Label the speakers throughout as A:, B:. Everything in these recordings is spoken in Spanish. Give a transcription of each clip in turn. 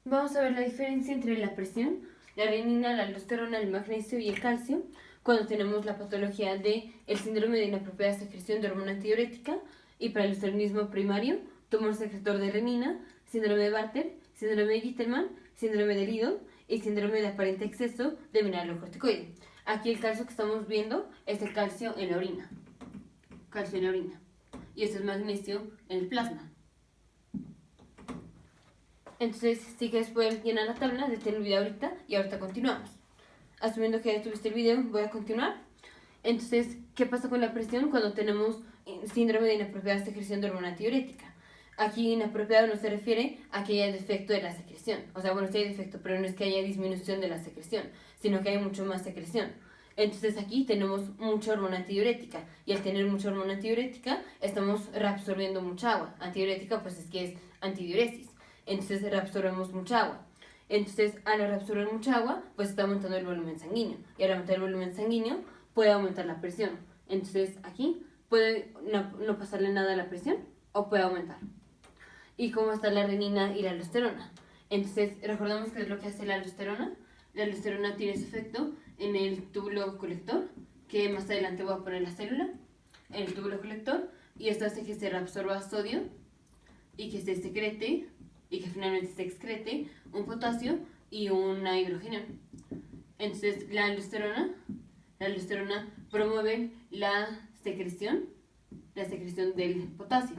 A: Vamos a ver la diferencia entre la presión, la renina, la aldosterona, el magnesio y el calcio cuando tenemos la patología de el síndrome de inapropiada secreción de hormona antidiurética y para el aldosteronismo primario, tumor secretor de renina, síndrome de Bartter, síndrome de Gitelman, síndrome de Liddle y síndrome de aparente exceso de mineralocorticoide. Aquí el calcio que estamos viendo es el calcio en la orina. Calcio en la orina. Y este es magnesio en el plasma. Entonces, si quieres poder llenar la tabla, detén el video ahorita y ahorita continuamos. Asumiendo que ya tuviste el video, voy a continuar. Entonces, ¿qué pasa con la presión cuando tenemos síndrome de inapropiada secreción de hormona antidiurética? Aquí inapropiado no se refiere a que haya defecto de la secreción. O sea, bueno, sí hay defecto, pero no es que haya disminución de la secreción, sino que hay mucho más secreción. Entonces aquí tenemos mucha hormona antidiurética y al tener mucha hormona antidiurética estamos reabsorbiendo mucha agua. Antidiurética pues es que es antidiuresis. Entonces reabsorbemos mucha agua. Entonces, al reabsorber mucha agua, pues está aumentando el volumen sanguíneo. Y al aumentar el volumen sanguíneo, puede aumentar la presión. Entonces, aquí puede no pasarle nada a la presión o puede aumentar. ¿Y cómo está la renina y la aldosterona? Entonces, recordamos que es lo que hace la aldosterona. La aldosterona tiene ese efecto en el túbulo colector, que más adelante voy a poner la célula, en el túbulo colector, y esto hace que se reabsorba sodio y que se secrete y que finalmente se excrete un potasio y una hidrógeno. Entonces la aldosterona promueve la secreción del potasio,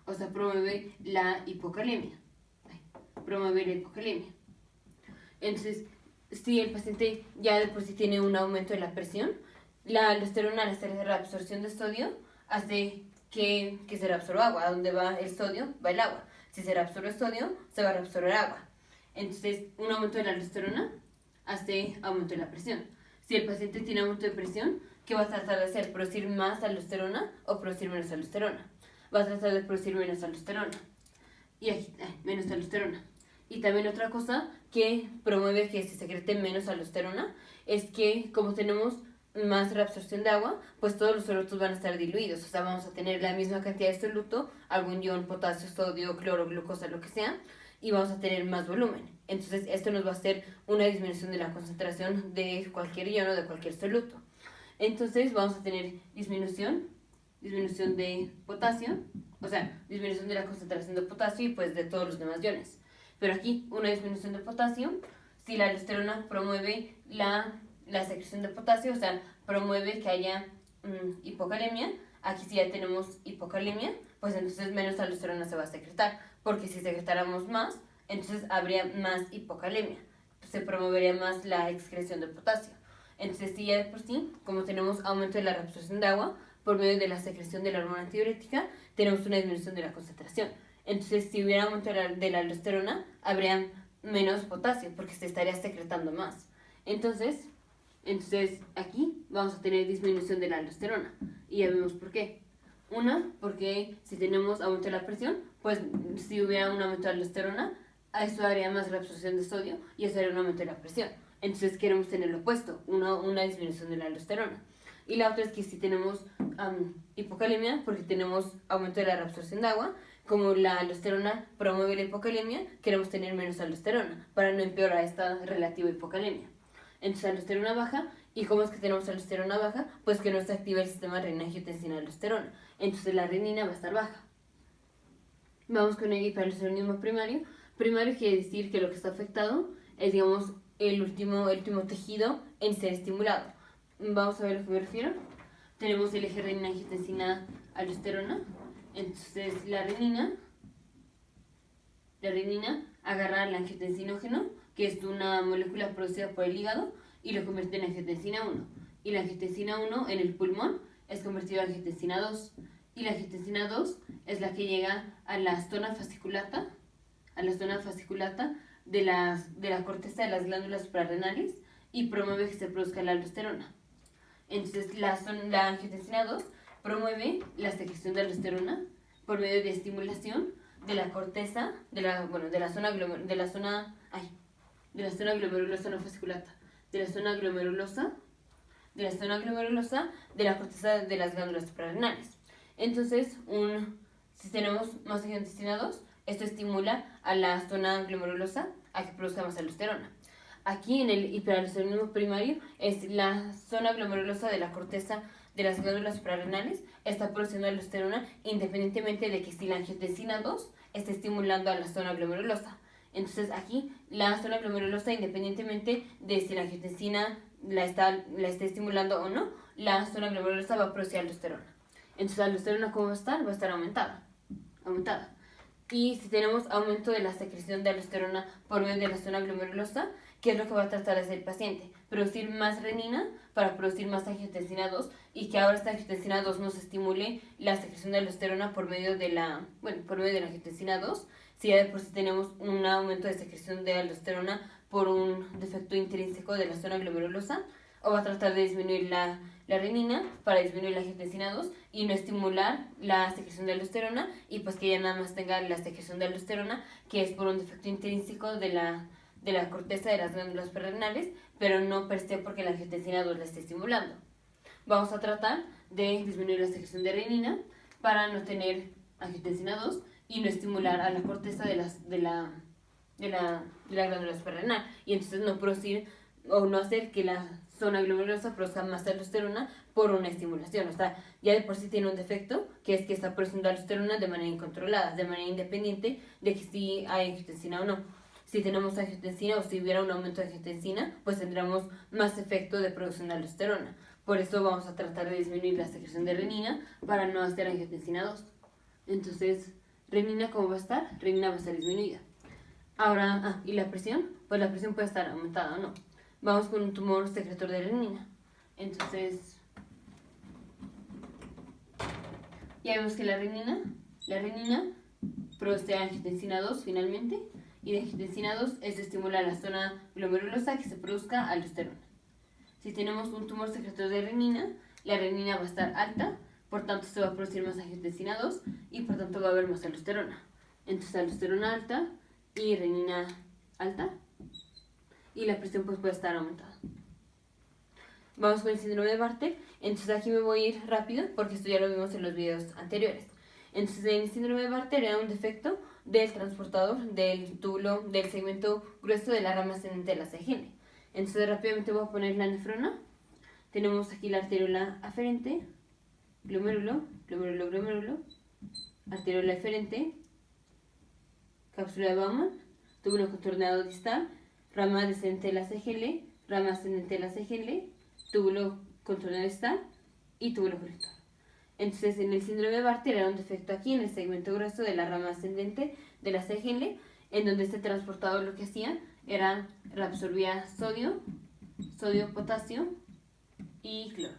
A: o sea, promueve la hipocalemia. Promueve la hipocalemia. Entonces, si el paciente ya de por sí tiene un aumento de la presión, la aldosterona al hacer reabsorción de sodio hace que se reabsorba agua. A donde va el sodio, va el agua. Si se reabsorbe sodio, se va a reabsorber agua. Entonces, un aumento de la aldosterona hace aumento de la presión. Si el paciente tiene aumento de presión, ¿qué va a tratar de hacer? ¿Producir más aldosterona o producir menos aldosterona? Va a tratar de producir menos aldosterona. Y aquí, menos aldosterona. Y también otra cosa que promueve que se secrete menos aldosterona es que como tenemos más reabsorción de agua, pues todos los solutos van a estar diluidos. O sea, vamos a tener la misma cantidad de soluto, algún ion, potasio, sodio, cloro, glucosa, lo que sea, y vamos a tener más volumen. Entonces, esto nos va a hacer una disminución de la concentración de cualquier ion o de cualquier soluto. Entonces, vamos a tener disminución de potasio, o sea, disminución de la concentración de potasio y pues de todos los demás iones. Pero aquí, una disminución de potasio, si la aldosterona promueve la secreción de potasio, o sea, promueve que haya hipocalemia, aquí si ya tenemos hipocalemia, pues entonces menos aldosterona se va a secretar, porque si secretáramos más, entonces habría más hipocalemia, se promovería más la excreción de potasio. Entonces, si ya de por sí, como tenemos aumento de la reabsorción de agua por medio de la secreción de la hormona antidiurética, tenemos una disminución de la concentración. Entonces, si hubiera aumento de la aldosterona, habría menos potasio, porque se estaría secretando más. Entonces aquí vamos a tener disminución de la aldosterona. Y ya vemos por qué. Una, porque si tenemos aumento de la presión, pues si hubiera un aumento de la aldosterona, a eso haría más reabsorción de sodio y eso haría un aumento de la presión. Entonces queremos tener lo opuesto, una disminución de la aldosterona. Y la otra es que si tenemos hipocalemia, porque tenemos aumento de la reabsorción de agua, como la aldosterona promueve la hipocalemia, queremos tener menos aldosterona para no empeorar esta relativa hipocalemia. Entonces aldosterona baja, ¿y cómo es que tenemos aldosterona baja? Pues que no se activa el sistema renina-angiotensina-aldosterona. Entonces la renina va a estar baja. Vamos con el hiperaldosteronismo primario. Primario quiere decir que lo que está afectado es, digamos, el último tejido en ser estimulado. Vamos a ver a lo que me refiero. Tenemos el eje renina-angiotensina-aldosterona. Entonces la renina agarra el angiotensinógeno, que es una molécula producida por el hígado, y lo convierte en angiotensina 1. Y la angiotensina 1 en el pulmón es convertida a angiotensina 2. Y la angiotensina 2 es la que llega a la zona fasciculata, de la corteza de las glándulas suprarrenales y promueve que se produzca la aldosterona. Entonces la angiotensina 2 promueve la secreción de aldosterona por medio de estimulación de la corteza, de la zona glomerulosa no fasciculata, de la zona glomerulosa de la corteza de las glándulas suprarrenales. Entonces, si tenemos más angiotensina 2, Esto estimula a la zona glomerulosa a que produzca más aldosterona. Aquí en el hiperaldosteronismo primario es la zona glomerulosa de la corteza de las glándulas suprarrenales está produciendo aldosterona independientemente de que si la angiotensina 2 esté estimulando a la zona glomerulosa. Entonces aquí la zona glomerulosa, independientemente de si la angiotensina la esté estimulando o no, la zona glomerulosa va a producir aldosterona. Entonces la aldosterona, ¿cómo va a estar? Va a estar aumentada. Y si tenemos aumento de la secreción de aldosterona por medio de la zona glomerulosa, ¿qué es lo que va a tratar de hacer el paciente? Producir más renina para producir más angiotensina 2 y que ahora esta angiotensina 2 nos estimule la secreción de aldosterona por medio de la angiotensina 2. Si ya de por sí tenemos un aumento de secreción de aldosterona por un defecto intrínseco de la zona glomerulosa, o va a tratar de disminuir la renina para disminuir la angiotensina 2 y no estimular la secreción de aldosterona, y pues que ya nada más tenga la secreción de aldosterona, que es por un defecto intrínseco de la corteza de las glándulas suprarrenales, pero no per se porque la angiotensina 2 la esté estimulando. Vamos a tratar de disminuir la secreción de renina para no tener angiotensina 2 y no estimular a la corteza de la glándula suprarrenal, y entonces no producir o no hacer que la zona glomerulosa produzca más aldosterona por una estimulación. O sea, ya de por sí tiene un defecto, que es que está produciendo aldosterona de manera incontrolada, de manera independiente de que si hay angiotensina o no. Si tenemos angiotensina o si hubiera un aumento de angiotensina, pues tendremos más efecto de producción de aldosterona. Por eso vamos a tratar de disminuir la secreción de renina para no hacer angiotensina 2. Entonces, renina, ¿cómo va a estar? Renina va a estar disminuida. Ahora, ¿y la presión? Pues la presión puede estar aumentada o no. Vamos con un tumor secretor de renina. Entonces, ya vemos que la renina produce angiotensina 2 finalmente, y de angiotensina 2 esto estimula la zona glomerulosa que se produzca aldosterona. Si tenemos un tumor secretor de renina, la renina va a estar alta, por tanto se va a producir más angiotensina 2 y por tanto va a haber más aldosterona. Entonces aldosterona alta y renina alta, y la presión pues puede estar aumentada. Vamos con el síndrome de Bartter. Entonces aquí me voy a ir rápido porque esto ya lo vimos en los videos anteriores. Entonces el síndrome de Bartter era un defecto del transportador del túbulo del segmento grueso de la rama ascendente de la CGL. Entonces rápidamente voy a poner la nefrona. Tenemos aquí la arteriola aferente, glomérulo, arteriola eferente, cápsula de Bowman, túbulo contorneado distal, rama descendente de la CGL, rama ascendente de la CGL, túbulo contorneado distal y túbulo colector. Entonces, en el síndrome de Bartter era un defecto aquí en el segmento grueso de la rama ascendente de la CGL, en donde este transportador lo que hacía era reabsorbía sodio, potasio y cloro.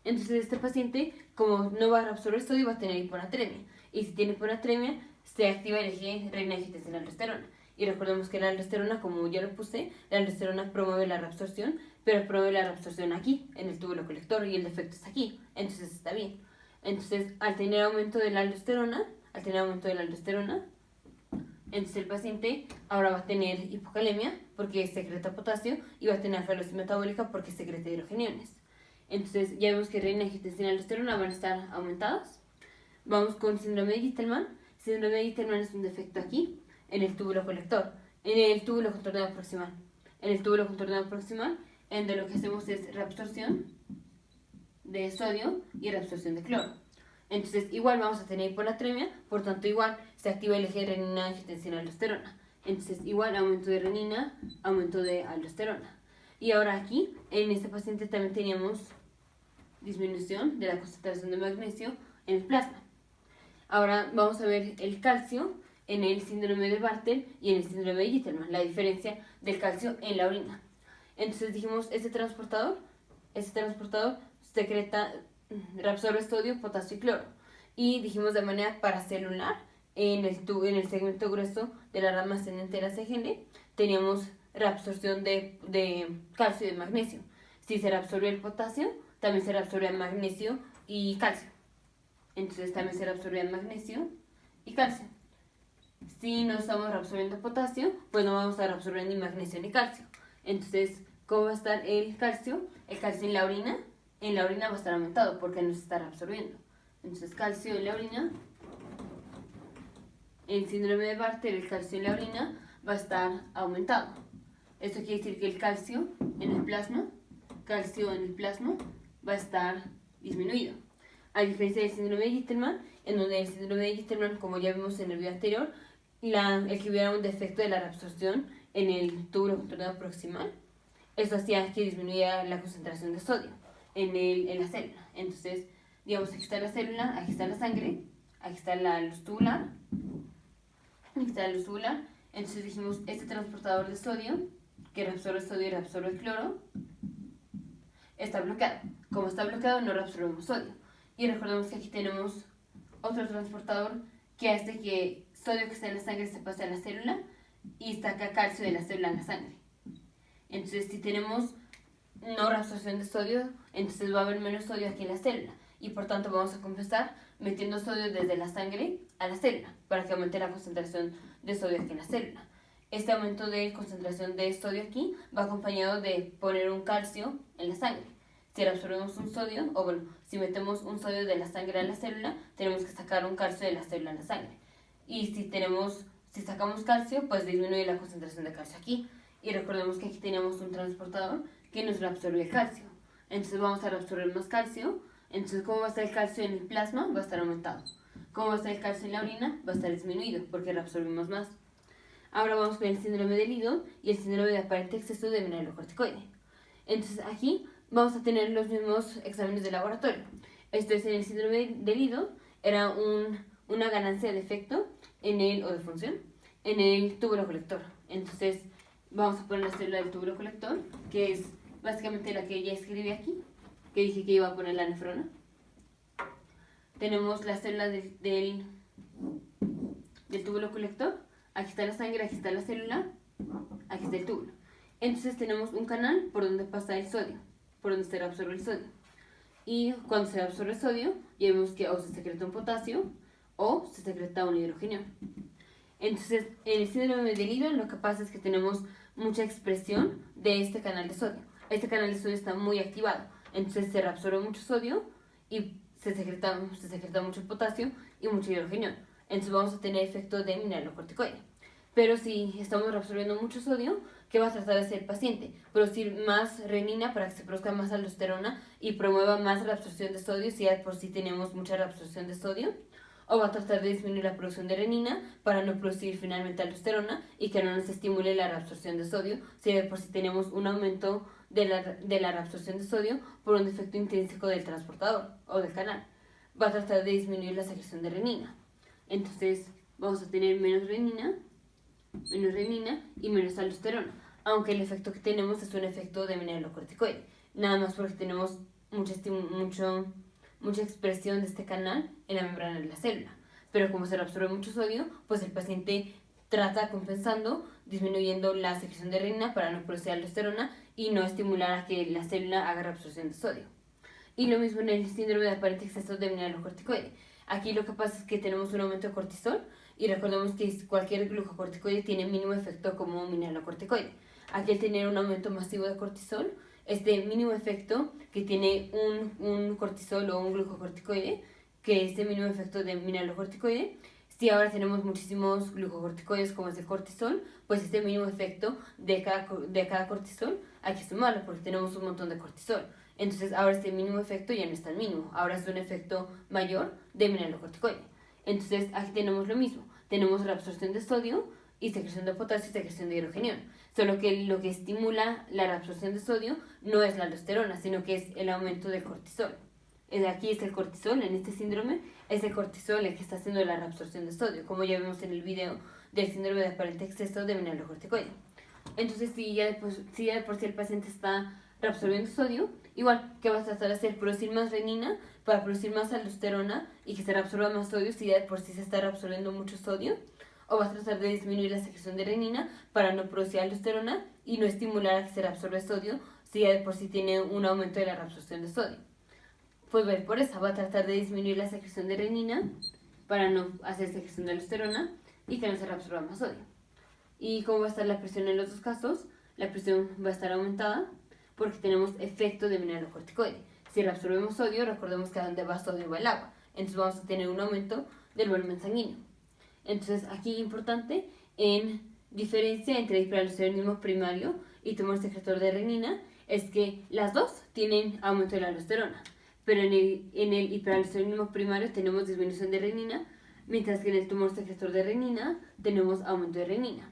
A: Entonces, este paciente, como no va a reabsorber sodio, va a tener hiponatremia. Y si tiene hiponatremia, se activa el eje renina-angiotensina-aldosterona. Y recordemos que la aldosterona, como ya lo puse, la aldosterona promueve la reabsorción, pero promueve la reabsorción aquí, en el túbulo colector, y el defecto está aquí. Entonces está bien. Entonces, al tener aumento de la aldosterona, entonces el paciente ahora va a tener hipocalemia porque secreta potasio, y va a tener alfa metabólica porque secreta hidrogeniones. Entonces ya vemos que renina, angiotensina y aldosterona van a estar aumentadas. Vamos con síndrome de Gittelman. Síndrome de Gittelman es un defecto aquí, en el túbulo colector, en el túbulo contorneado proximal. En el túbulo contorneado proximal, en donde lo que hacemos es reabsorción de sodio y reabsorción de cloro. Entonces igual vamos a tener hiponatremia, por tanto igual se activa el eje renina, angiotensina, aldosterona. Entonces igual aumento de renina, aumento de aldosterona. Y ahora aquí, en este paciente también teníamos disminución de la concentración de magnesio en el plasma. Ahora vamos a ver el calcio en el síndrome de Bartter y en el síndrome de Gittelman, la diferencia del calcio en la orina. Entonces dijimos, este transportador secreta, reabsorbe sodio, potasio y cloro. Y dijimos de manera paracelular, en el segmento grueso de la rama ascendente de la CGL, teníamos reabsorción de calcio y de magnesio. Si se reabsorbe el potasio, también se reabsorbe magnesio y calcio. Entonces también se reabsorbe magnesio y calcio. Si no estamos reabsorbiendo potasio, pues no vamos a estar reabsorbiendo ni magnesio ni calcio. Entonces, ¿cómo va a estar el calcio? El calcio en la orina va a estar aumentado porque no se está reabsorbiendo. Entonces, calcio en la orina en el síndrome de Bartter el calcio en la orina va a estar aumentado. Esto quiere decir que el calcio en el plasma va a estar disminuido. A diferencia del síndrome de Gitterman, en donde el síndrome de Gitterman, como ya vimos en el video anterior, el que hubiera un defecto de la reabsorción en el túbulo contornado proximal, eso hacía que disminuyera la concentración de sodio en la célula. Entonces, digamos, aquí está la célula, aquí está la sangre, aquí está la luz tubular, aquí está la luz tubular. Entonces dijimos, este transportador de sodio, que reabsorbe sodio y reabsorbe el cloro, está bloqueado. Como está bloqueado, no reabsorbemos sodio. Y recordemos que aquí tenemos otro transportador que hace que sodio que está en la sangre se pase a la célula y saca calcio de la célula en la sangre. Entonces, si tenemos no reabsorción de sodio, entonces va a haber menos sodio aquí en la célula y por tanto vamos a compensar metiendo sodio desde la sangre a la célula para que aumente la concentración de sodio aquí en la célula. Este aumento de concentración de sodio aquí va acompañado de poner un calcio en la sangre. Si reabsorbemos un sodio, o bueno, si metemos un sodio de la sangre a la célula, tenemos que sacar un calcio de la célula en la sangre. Y si sacamos calcio, pues disminuye la concentración de calcio aquí. Y recordemos que aquí teníamos un transportador que nos reabsorbe el calcio. Entonces vamos a reabsorber más calcio. Entonces, ¿cómo va a estar el calcio en el plasma? Va a estar aumentado. ¿Cómo va a estar el calcio en la orina? Va a estar disminuido porque reabsorbimos más. Ahora vamos con el síndrome de Lido y el síndrome de aparente exceso de mineralocorticoide. Entonces aquí vamos a tener los mismos exámenes de laboratorio. Esto es, en el síndrome de Lido era una ganancia de efecto o de función en el túbulo colector. Entonces vamos a poner la célula del túbulo colector, que es básicamente la que ya escribí aquí, que dije que iba a poner la nefrona. Tenemos la célula del túbulo colector. Aquí está la sangre, aquí está la célula, aquí está el túbulo. Entonces tenemos un canal por donde pasa el sodio, por donde se reabsorbe el sodio. Y cuando se absorbe el sodio, ya vemos que o se secreta un potasio o se secreta un hidrogenio. Entonces, en el síndrome de Lido lo que pasa es que tenemos mucha expresión de este canal de sodio. Este canal de sodio está muy activado. Entonces se reabsorbe mucho sodio y se secreta mucho potasio y mucho hidrogenio. Entonces vamos a tener efecto de mineralocorticoide. Pero si estamos reabsorbiendo mucho sodio, ¿qué va a tratar de hacer el paciente? Producir más renina para que se produzca más aldosterona y promueva más reabsorción de sodio si ya por sí tenemos mucha reabsorción de sodio. O va a tratar de disminuir la producción de renina para no producir finalmente aldosterona y que no nos estimule la reabsorción de sodio si de por sí tenemos un aumento de la reabsorción de sodio por un defecto intrínseco del transportador o del canal. Va a tratar de disminuir la secreción de renina. Entonces vamos a tener menos renina y menos aldosterona, aunque el efecto que tenemos es un efecto de mineralocorticoide, nada más porque tenemos mucha expresión de este canal en la membrana de la célula. Pero como se reabsorbe mucho sodio, pues el paciente trata compensando, disminuyendo la secreción de renina para no producir aldosterona y no estimular a que la célula haga reabsorción de sodio. Y lo mismo en el síndrome de aparente exceso de mineralocorticoide. Aquí lo que pasa es que tenemos un aumento de cortisol y recordemos que cualquier glucocorticoide tiene mínimo efecto como un mineralocorticoide. Aquí al tener un aumento masivo de cortisol, este mínimo efecto que tiene un cortisol o un glucocorticoide, que este mínimo efecto de mineralocorticoide, si ahora tenemos muchísimos glucocorticoides como es el cortisol, pues este mínimo efecto de cada cortisol hay que sumarlo porque tenemos un montón de cortisol. Entonces ahora este mínimo efecto ya no es tan mínimo, ahora es un efecto mayor de mineralocorticoide. Entonces aquí tenemos lo mismo, tenemos reabsorción de sodio y secreción de potasio y secreción de hidrogenio. Solo que lo que estimula la reabsorción de sodio no es la aldosterona, sino que es el aumento del cortisol. Aquí es el cortisol, en este síndrome, es el cortisol el que está haciendo la reabsorción de sodio, como ya vimos en el video del síndrome de aparente exceso de mineralocorticoide. Entonces, si ya de por sí el paciente está reabsorbiendo sodio, igual, ¿qué vas a tratar de hacer? Producir más renina para producir más aldosterona y que se reabsorba más sodio si ya de por sí se está reabsorbiendo mucho sodio. O vas a tratar de disminuir la secreción de renina para no producir aldosterona y no estimular a que se reabsorbe sodio si ya de por sí tiene un aumento de la reabsorción de sodio. Pues ver por eso va a tratar de disminuir la secreción de renina para no hacer secreción de aldosterona y que no se reabsorba más sodio. ¿Y cómo va a estar la presión en los dos casos? La presión va a estar aumentada porque tenemos efecto de mineralocorticoide. Si reabsorbemos sodio, recordemos que a donde va sodio va el agua. Entonces vamos a tener un aumento del volumen sanguíneo. Entonces, aquí importante, en diferencia entre hiperaldosteronismo primario y tumor secretor de renina, es que las dos tienen aumento de la aldosterona, pero en el hiperaldosteronismo primario tenemos disminución de renina, mientras que en el tumor secretor de renina tenemos aumento de renina.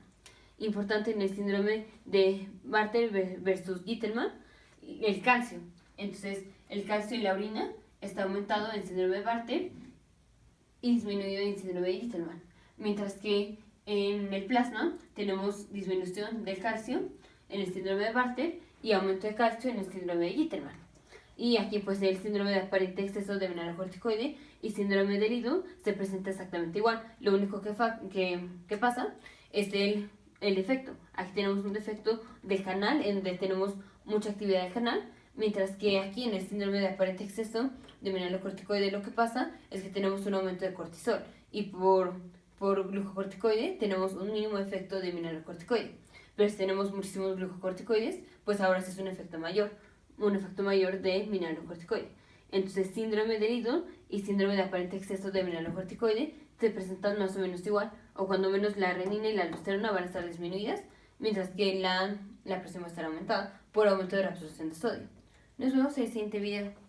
A: Importante en el síndrome de Bartter versus Gitelman, el calcio. Entonces, el calcio en la orina está aumentado en síndrome de Bartter y disminuido en síndrome de Gitelman. Mientras que en el plasma tenemos disminución del calcio en el síndrome de Bartter y aumento de calcio en el síndrome de Gitelman. Y aquí pues el síndrome de aparente exceso de mineralocorticoide y síndrome del hilo se presenta exactamente igual. Lo único que pasa es el defecto. Aquí tenemos un defecto del canal en donde tenemos mucha actividad del canal, mientras que aquí en el síndrome de aparente exceso de mineralocorticoide lo que pasa es que tenemos un aumento de cortisol y por glucocorticoide tenemos un mínimo efecto de mineralocorticoide. Pero si tenemos muchísimos glucocorticoides, pues ahora sí es un efecto mayor de mineralocorticoide. Entonces, síndrome del hilo y síndrome de aparente exceso de mineralocorticoide se presentan más o menos igual, o cuando menos la renina y la aldosterona van a estar disminuidas, mientras que la presión va a estar aumentada por aumento de la absorción de sodio. Nos vemos en el siguiente video.